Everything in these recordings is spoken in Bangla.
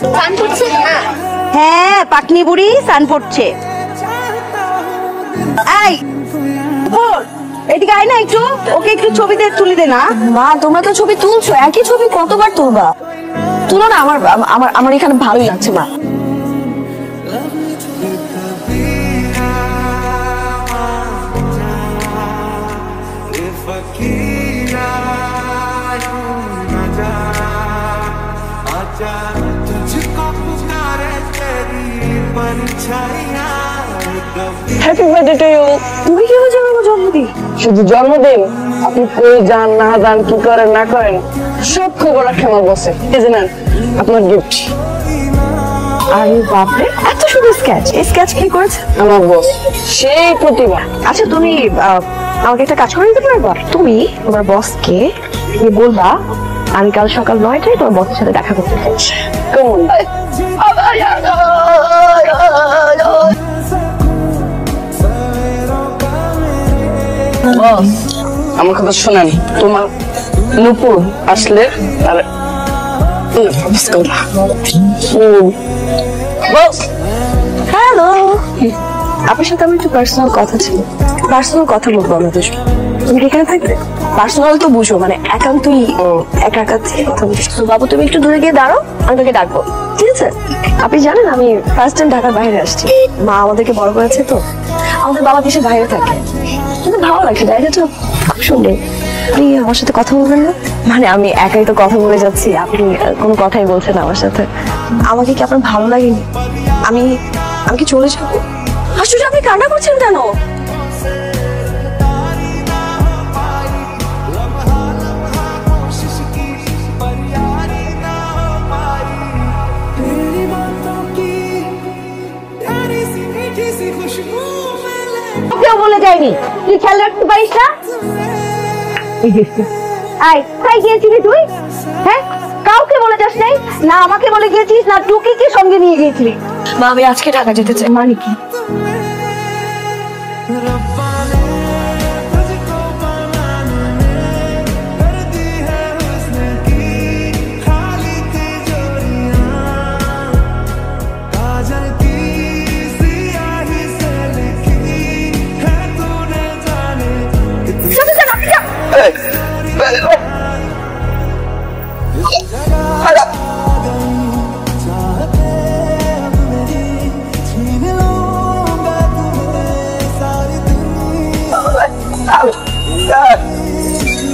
সান পড়ছে না? হ্যাঁ, পাকনি বুড়ি সান পড়ছে। এই বল, এদিকে আয় না একটু, ওকে একটু ছবিতে তুলে দে না। মা তোমরা তো ছবি তুলছো, একই ছবি কতবার তুলবা? তুলো না, আমার আমার আমার এখানে ভালোই লাগছে মা। Happy birthday to you. তুমি কি হয়েছে আমার জন্মদিন? শুধু জন্মদিন, আপনি কই যান না যান, কি করেন না করেন, সব খবর রাখে আমার বসে। এই যে নেন আপনার গিফট। আরে বাপরে, এত সুন্দর স্কেচ! এই স্কেচ কে করেছে? আমার বস, সেই প্রতিভা। আচ্ছা তুমি আমাকে একটা কাজ করে দিতে পারবা? তুমি তোমার বসকে বলবা আমি কাল সকাল 9টায় তোমার বসের সাথে দেখা করতে চাই। কেমন? আমার কথা শোনেন, তোমার নুপুর আসলে হ্যালো, আপনার সাথে আমার একটু পার্সোনাল কথা ছিল। পার্সোনাল কথা বলবো আমাদের। তুমি কি এখানে থাকবে? পার্সোনাল তো বুঝো, মানে একান্তই একা একা থেকে কথা বলছো। তো বাবু তুমি একটু দূরে গিয়ে দাঁড়াও, আমি তোকে ডাকবো, ঠিক আছে? আপনি জানেন আমি ফার্স্ট টাইম ঢাকার বাইরে আসছি। মা আমাদেরকে বড় করেছে তো, আমাদের বাবা দেশের বাইরে থাকে, কিন্তু ভালো লাগছে, জায়গাটা খুব সুন্দর। আপনি আমার সাথে কথা বলবেন না? মানে আমি একাই তো কথা বলে যাচ্ছি, আপনি কোনো কথাই বলছেন আমার সাথে। আমাকে কি আপনার ভালো লাগেনি? আমি আমি কি চলে যাবো? আসলে আপনি কান্না করছেন কেন? কেউ বলে যায়নি, তুই খেয়াল রাখতে পারিস না? আয়, তাই গিয়েছিলি তুই? হ্যাঁ, কাউকে বলে যাস নাই না, আমাকে বলে গিয়েছিস না, টুকিকে সঙ্গে নিয়ে গিয়েছিলি? মা আমি আজকে ঢাকা যেতে চাই। মানে কি?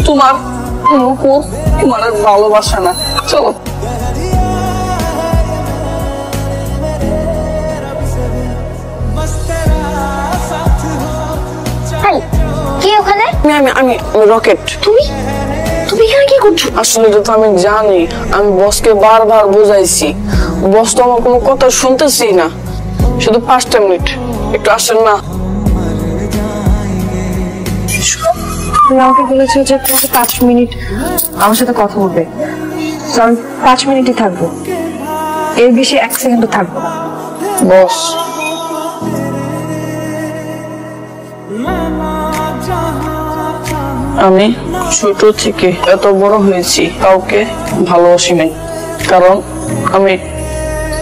তোমার নুপুর তোমার ভালোবাসা না। চলো। কে ওখানে? আমি রকেট। তুমি তুমি এখানে কি করছো? আসলে তো আমি জানি, আমি বসকে বারবার বুঝাইছি, বস তো আমার কোনো কথা শুনতেছি না। শুধু 5টা মিনিট একটু আসেন না। তুমি আমাকে বলেছো যে তোমাকে 5 মিনিট আমার সাথে কথা বলবে, তো আমি 5 মিনিটই থাকবো, এর বেশি 1 সেকেন্ডও থাকবো না। বস, আমি ছোট থেকে এত বড় হয়েছি, কাউকে ভালোবাসি নাই, কারণ আমি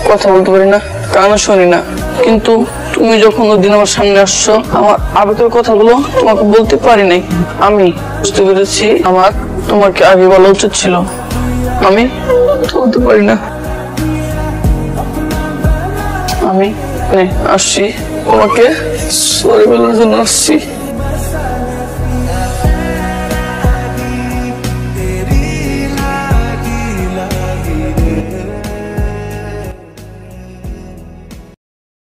কথা বলতে পারি না, কানে শুনি না। কিন্তু তুমি যখন ওদিন আমার সামনে আসছো, আমার আবেগের কথাগুলো তোমাকে বলতে পারি নাই। আমি বুঝতে পেরেছি আমার তোমাকে আগে বলা উচিত ছিল। আমি বলতে পারি না। আমি আসছি, তোমাকে সরি বলার জন্য আসছি।